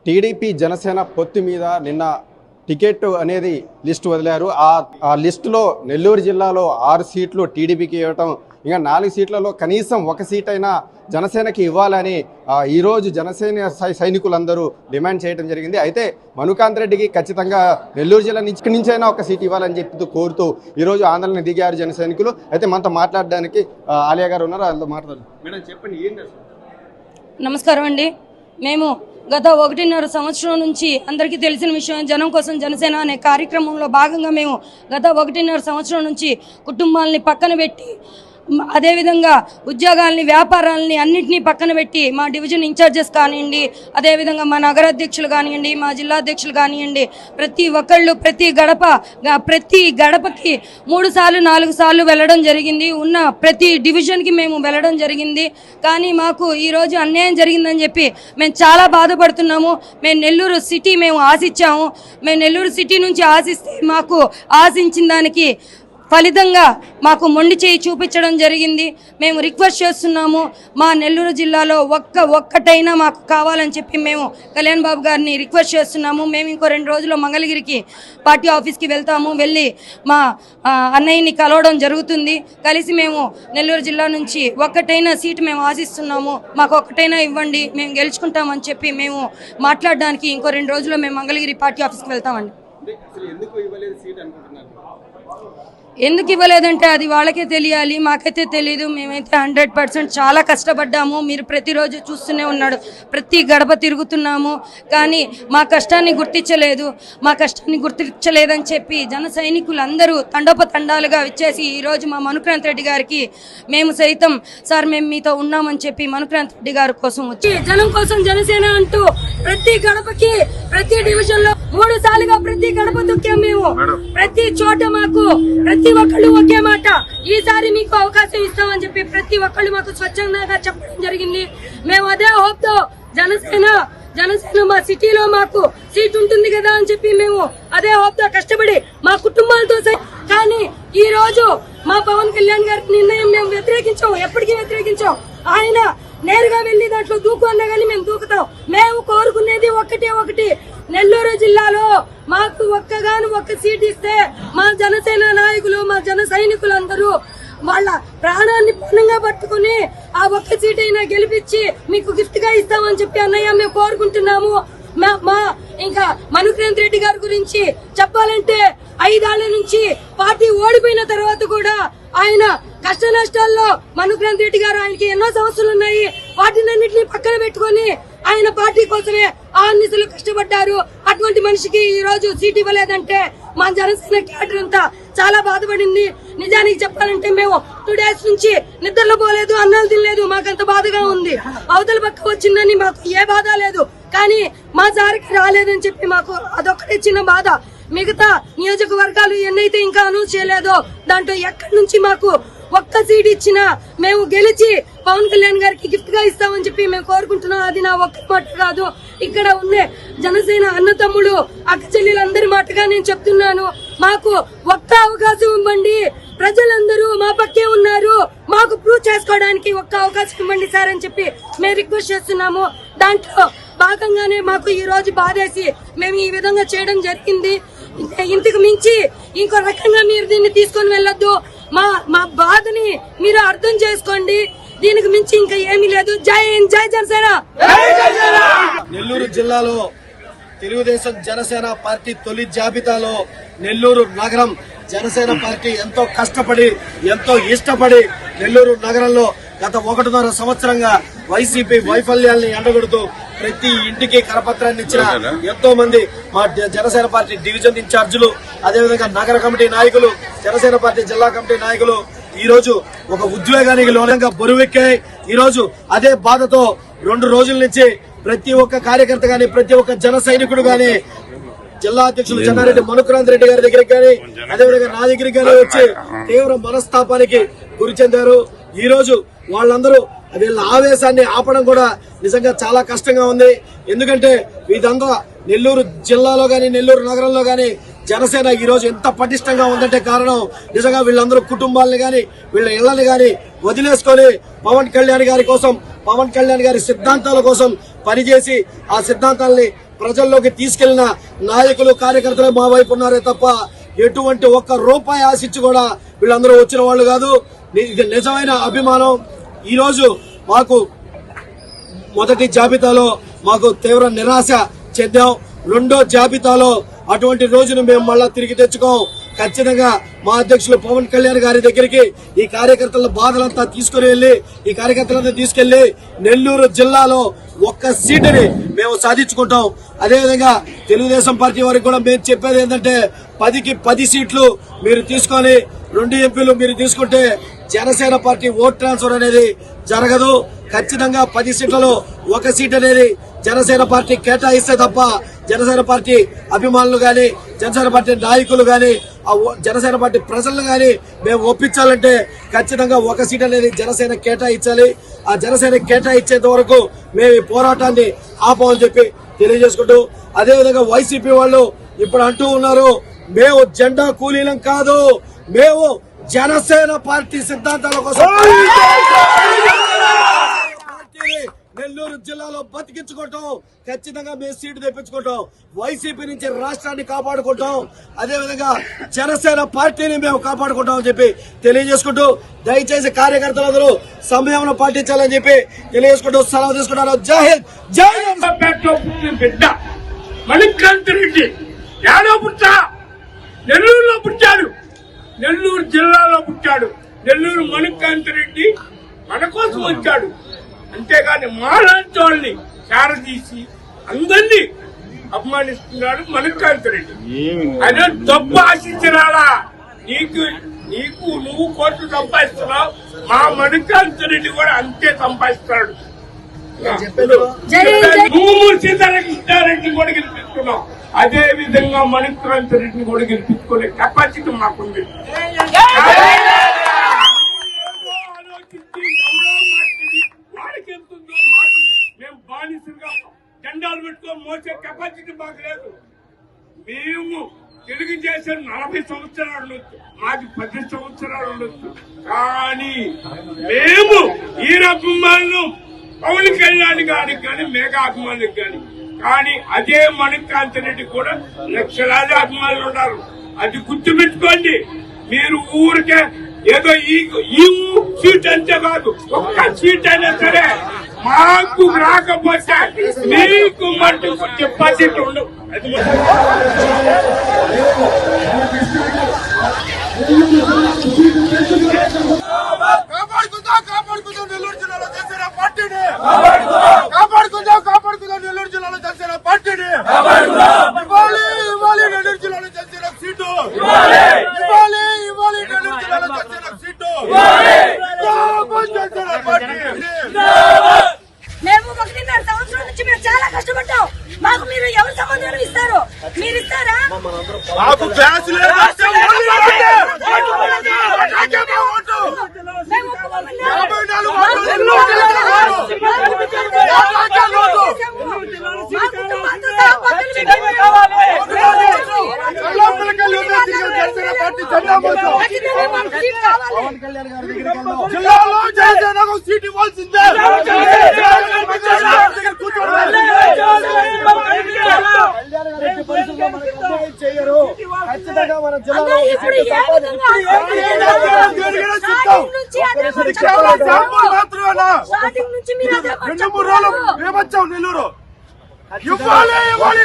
TDP Janasena పొత్తు మీద నిన్న టికెట్ అనేది లిస్టు వదిలారు. ఆ లిస్టులో నెల్లూరు జిల్లాలో 6 సీట్లు టీడీపీకి ఇవ్వటం, ఇంకా 4 సీట్లలో కనీసం 1 సీట్ అయినా జనసేనకి ఇవ్వాలని ఈరోజు జనసేన సైనికులందరూ డిమాండ్ చేయడం జరిగింది. అయితే మనుకాంత్ రెడ్డికి ఖచ్చితంగా నెల్లూరు జిల్లా నుంచైనా 1 సీట్ ఇవ్వాలని చెప్పి కోరుతూ ఈరోజు ఆందోళన దిగారు జన సైనికులు. అయితే మనతో మాట్లాడడానికి ఆలియా గారు ఉన్నారు, వాళ్ళతో మాట్లాడారు. మేడం చెప్పండి, ఏంటి? నమస్కారం అండి. మేము గత 1.5 సంవత్సరం నుంచి అందరికీ తెలిసిన విషయం, జనం కోసం జనసేన అనే కార్యక్రమంలో భాగంగా మేము గత 1.5 సంవత్సరం నుంచి కుటుంబాలని పక్కన పెట్టి, అదేవిధంగా ఉద్యోగాల్ని, వ్యాపారాలని అన్నింటినీ పక్కన పెట్టి మా డివిజన్ ఇన్ఛార్జెస్ కానివ్వండి, అదేవిధంగా మా నగరాధ్యక్షులు కానివ్వండి, మా జిల్లా అధ్యక్షులు కానివ్వండి, ప్రతి ఒక్కళ్ళు ప్రతి గడపకి 3 సార్లు 4 సార్లు వెళ్ళడం జరిగింది. ఉన్న ప్రతి డివిజన్కి మేము వెళ్ళడం జరిగింది. కానీ మాకు ఈరోజు అన్యాయం జరిగిందని చెప్పి మేము చాలా బాధపడుతున్నాము. మేము నెల్లూరు సిటీ ఆశించాము. మేము నెల్లూరు సిటీ నుంచి ఆశిస్తే మాకు ఆశించిన దానికి ఫలితంగా మాకు మొండి చేయి చూపించడం జరిగింది. మేము రిక్వెస్ట్ చేస్తున్నాము, మా నెల్లూరు జిల్లాలో ఒక్కటైనా మాకు కావాలని చెప్పి మేము కళ్యాణ్ బాబు గారిని రిక్వెస్ట్ చేస్తున్నాము. మేము ఇంకో 2 రోజుల్లో మంగళగిరికి పార్టీ ఆఫీస్కి వెళ్తాము. వెళ్ళి మా అన్నయ్యని కలవడం జరుగుతుంది. కలిసి మేము నెల్లూరు జిల్లా నుంచి ఒక్కటైనా సీటు మేము ఆశిస్తున్నాము, మాకు ఒక్కటైనా ఇవ్వండి, మేము గెలుచుకుంటామని చెప్పి మేము మాట్లాడడానికి ఇంకో 2 రోజుల్లో మేము మంగళగిరి పార్టీ ఆఫీస్కి వెళ్తామండి. ఎందుకు ఇవ్వలేదంటే అది వాళ్ళకే తెలియాలి, మాకైతే తెలీదు. మేమైతే 100% చాలా కష్టపడ్డాము. మీరు ప్రతిరోజు చూస్తూనే ఉన్నాడు, ప్రతి గడప తిరుగుతున్నాము. కానీ మా కష్టాన్ని గుర్తించలేదని చెప్పి జన సైనికులందరూ తండోపతండాలుగా వచ్చేసి ఈరోజు మా మనుకాంత్ రెడ్డి గారికి మేము సైతం సార్ మేము మీతో ఉన్నామని చెప్పి మనుకాంత్ రెడ్డి గారి కోసం వచ్చి జనం కోసం జనసేన అంటూ ప్రతి గడపకి, ప్రతి డివిజన్ లో 3 సార్లుగా ప్రతి గడప తొక్కాం. మేము ప్రతి చోట మాకు ప్రతి ఒక్కళ్ళు ఒకే మాట, ఈసారి మీకు అవకాశం ఇస్తామని చెప్పి ప్రతి ఒక్కళ్ళు మాకు స్వచ్ఛందంగా చెప్పడం జరిగింది. మేము అదే హోప్ తో జనసేన మా సిటీలో మాకు సీట్ ఉంటుంది కదా అని చెప్పి మేము అదే హోప్ తో కష్టపడి మా కుటుంబాలతో. కానీ ఈ రోజు మా పవన్ కళ్యాణ్ గారి నిర్ణయం మేము వ్యతిరేకించాం, ఎప్పటికీ వ్యతిరేకించాం. ఆయన నేరుగా వెళ్లి దాంట్లో దూకు అన్నా గానీ మేము దూకుతాం. మేము కోరుకునేది ఒకటి, నెల్లూరు జిల్లాలో మాకు ఒక్క సీట్ ఇస్తే మా జనసేన నాయకులు, మా జన సైనికులందరూ వాళ్ళ ప్రాణాన్ని పణంగా పట్టుకుని ఆ 1 సీట్ అయినా గెలిపించి మీకు గిఫ్ట్ గా ఇస్తామని చెప్పి అన్నయ్య మేము కోరుకుంటున్నాము. ఇంకా మనుకాంత్ రెడ్డి గారి గురించి చెప్పాలంటే 5 ఏళ్ల నుంచి పార్టీ ఓడిపోయిన తర్వాత కూడా ఆయన కష్ట నష్టాల్లో మనుకాంత్ రెడ్డి గారు, ఆయనకి ఎన్నో సమస్యలు ఉన్నాయి, వాటినన్నింటినీ పక్కన పెట్టుకుని ఆయన పార్టీ కోసమే ఆర్నిసలు కష్టపడ్డారు. అటువంటి మనిషికి ఈ రోజు సీట్ ఇవ్వలేదంటే మా జనసేన క్యాడర్ అంతా చాలా బాధపడింది. నిజానికి చెప్పాలంటే మేము 2 days నుంచి నిద్రలో పోలేదు, అన్నాలు తినలేదు. మాకంత బాధగా ఉంది. అవతల పక్క వచ్చిందని మాకు ఏ బాధ లేదు, కానీ మా జారికి రాలేదని చెప్పి మాకు అదొక్కటే చిన్న బాధ. మిగతా నియోజకవర్గాలు ఎన్నైతే ఇంకా అనౌన్స్ చేయలేదో దాంట్లో ఎక్కడి నుంచి మాకు 1 సీట్ ఇచ్చినా మేము గెలిచి పవన్ కళ్యాణ్ గారికి గిఫ్ట్ గా ఇస్తామని చెప్పి మేము కోరుకుంటున్నాం. అది నా ఒక్క మాట కాదు, ఇక్కడ ఉండే జనసేన అన్న తమ్ముడు అక్క చెల్లెలందరి మాటగా నేను చెప్తున్నాను. మాకు ఒక్క అవకాశం ఇవ్వండి, ప్రజలందరూ మా పక్కే ఉన్నారు, మాకు ప్రూవ్ చేసుకోవడానికి ఒక్క అవకాశం ఇవ్వండి సార్ అని చెప్పి మేము రిక్వెస్ట్ చేస్తున్నాము. దాంట్లో భాగంగానే మాకు ఈ రోజు బాధేసి మేము ఈ విధంగా చేయడం జరిగింది. ఇంతకు మించి ఇంకో రకంగా మీరు దీన్ని తీసుకొని వెళ్ళొద్దు. మా బాధని మీరు అర్థం చేసుకోండి. దీనికి మించి ఇంకా ఏమీ లేదు. జై హింద్, జై జనసేన. నెల్లూరు జిల్లాలో తెలుగుదేశం జనసేన పార్టీ తొలి జాబితాలో నెల్లూరు నగరం జనసేన పార్టీ ఎంతో కష్టపడి, ఎంతో ఇష్టపడి నెల్లూరు నగరంలో గత 1.5 సంవత్సరంగా వైసీపీ వైఫల్యాల్ని ఎండగొడుతూ ప్రతి ఇంటికి కరపత్రాన్ని ఇచ్చిన ఎంతో మంది మా జనసేన పార్టీ డివిజన్ ఇన్ఛార్జీలు, అదేవిధంగా నగర కమిటీ నాయకులు, జనసేన పార్టీ జిల్లా కమిటీ నాయకులు ఈ రోజు ఒక ఉద్వేగానికి లోనంగా బరువెక్కాయి. ఈ రోజు అదే బాధతో 2 రోజుల నుంచి ప్రతి ఒక్క కార్యకర్త గాని, ప్రతి ఒక్క జన సైనికుడు గాని జిల్లా అధ్యక్షులు చెన్నారెడ్డి మనుకాంత్ రెడ్డి గారి దగ్గరికి కానీ, అదేవిధంగా నా దగ్గరికి కానీ వచ్చి తీవ్ర మనస్తాపానికి గురి చెందారు. ఈ రోజు వాళ్ళందరూ వీళ్ళ ఆవేశాన్ని ఆపడం కూడా నిజంగా చాలా కష్టంగా ఉంది. ఎందుకంటే ఇదంతా నెల్లూరు జిల్లాలో గాని, నెల్లూరు నగరంలో గాని జనసేన ఈ రోజు ఎంత పటిష్టంగా ఉందంటే కారణం నిజంగా వీళ్ళందరూ కుటుంబాలని గాని, వీళ్ళ ఇళ్లని గాని వదిలేసుకొని పవన్ కళ్యాణ్ గారి కోసం, పవన్ కళ్యాణ్ గారి సిద్ధాంతాల కోసం పనిచేసి ఆ సిద్ధాంతాలని ప్రజల్లోకి తీసుకెళ్లిన నాయకులు కార్యకర్తలు మా వైపు ఉన్నారే తప్ప ఎటువంటి ఒక్క రూపాయి ఆశించి కూడా వీళ్ళందరూ వచ్చిన వాళ్ళు కాదు. ఇది నిజమైన అభిమానం. ఈ రోజు మాకు మొదటి జాబితాలో మాకు తీవ్ర నిరాశ చెందాం. రెండో జాబితాలో అటువంటి రోజును మేము మళ్ళా తిరిగి తెచ్చుకోం. ఖచ్చితంగా మా అధ్యక్షులు పవన్ కళ్యాణ్ గారి దగ్గరికి ఈ కార్యకర్తల బాధలంతా తీసుకుని వెళ్లి ఈ కార్యకర్తలంతా తీసుకెళ్లి నెల్లూరు జిల్లాలో ఒక్క సీటుని మేము సాధించుకుంటాం. అదేవిధంగా తెలుగుదేశం పార్టీ వారికి కూడా మేము చెప్పేది ఏంటంటే 10కి 10 సీట్లు మీరు తీసుకొని 2 ఎంపీలు మీరు తీసుకుంటే జనసేన పార్టీ ఓట్ ట్రాన్స్ఫర్ అనేది జరగదు. ఖచ్చితంగా 10 సీట్లలో 1 సీట్ అనేది జనసేన పార్టీ కేటాయిస్తే తప్ప జనసేన పార్టీ అభిమానులు గాని జనసేన పార్టీ నాయకులు గాని జనసేన పార్టీ ప్రజలను గాని మేము ఒప్పించాలంటే ఖచ్చితంగా 1 సీట్ అనేది జనసేన కేటాయించాలి. ఆ జనసేన కేటాయించేంత వరకు మేము ఈ పోరాటాన్ని ఆపమని చెప్పి తెలియజేసుకుంటూ, అదేవిధంగా వైసీపీ వాళ్ళు ఇప్పుడు అంటూ ఉన్నారు, మేము జెండా కూలీలం కాదు, మేము జనసేన పార్టీ సిద్ధాంతాల కోసం నెల్లూరు జిల్లాలో బతికించుకుంటాం. ఖచ్చితంగా మేము సీటు తెప్పించుకుంటాం. వైసీపీ నుంచి రాష్ట్రాన్ని కాపాడుకుంటాం. అదేవిధంగా జనసేన పార్టీని మేము కాపాడుకుంటాం అని చెప్పి తెలియజేసుకుంటూ, దయచేసి కార్యకర్తలందరూ సమయం పాటించాలని చెప్పి తెలియజేసుకుంటూ సెలవు తీసుకుంటాను. జై హింద్, జై బిడ్డ మణికాంత్ రెడ్డి యాడో పుట్టా నెల్లూరులో పుట్టాడు, నెల్లూరు జిల్లాలో పుట్టాడు. నెల్లూరు మణికాంత్ రెడ్డి మన కోసం వచ్చాడు. అంతేగాని మాలాంటి వాళ్ళని చారదీసి అందరినీ అపమానిస్తున్నాడు మణికాంత్ రెడ్డి. అదే డబ్బు ఆశించిరాలా, నీకు నువ్వు కోట్లు సంపాదిస్తున్నావు, మా మణికాంత్ రెడ్డి కూడా అంతే సంపాదిస్తున్నాడు. నువ్వు సీతారామకృష్ణారెడ్డిని కూడా గెలిపించుకున్నావు, అదే విధంగా మణికాంత్ రెడ్డిని కూడా గెలిపించుకునే కెపాసిటీ మాకుంది. వాడికి ఎంతుందో మాకుంది. మేము బానిసలుగా జెండాలు పెట్టుకొని మోసే కెపాసిటీ మాకు లేదు. మేము తెలుగుదేశం 40 సంవత్సరాలు ఉండొచ్చు, మాకు 10 సంవత్సరాలు ఉండొచ్చు, కానీ మేము ఈ అభిమానులు పవన్ కళ్యాణ్ గారికి కానీ మేఘా అభిమానులకు కానీ అదే మణికాంత్ రెడ్డి కూడా లక్షలాది అభిమానులు ఉన్నారు. అది గుర్తుపెట్టుకోండి. మీరు ఊరికే ఏదో ఈ సీట్ అంతే కాదు, ఒక్క సీట్ అయినా సరే మాకు రాకపోతే మీకు మట్టుకు డిపాజిట్ ఉండవు. అది కాపాడుకుందాం నెల్లూరు జిల్లాలో జనసేన పార్టీని, కాపాడుకుందాం నెల్లూరు జిల్లాలో జనసేన పార్టీని. ఇవ్వాలి నెల్లూరు జిల్లాలో జనసేన సీటు, ఇవ్వాలి నెల్లూరు జిల్లాలో జనసేన సీటు, జనసేన పార్టీ. మేము 1.5 సంవత్సరం నుంచి మేము చాలా కష్టపడ్డాం. మాకు మీరు ఎవరు సమాధానం ఇస్తారు? మీరు ఇస్తారా? మాకు గ్యాస్ లేదు, జిల్లాలో జనసేనకు సీట్ ఇవ్వాల్సిందే. చేయరు. ఖచ్చితంగా మన జిల్లాలో మాత్రమేనా 2-3 రోజులు మేమొచ్చాం నెల్లూరు. ఇవ్వాలి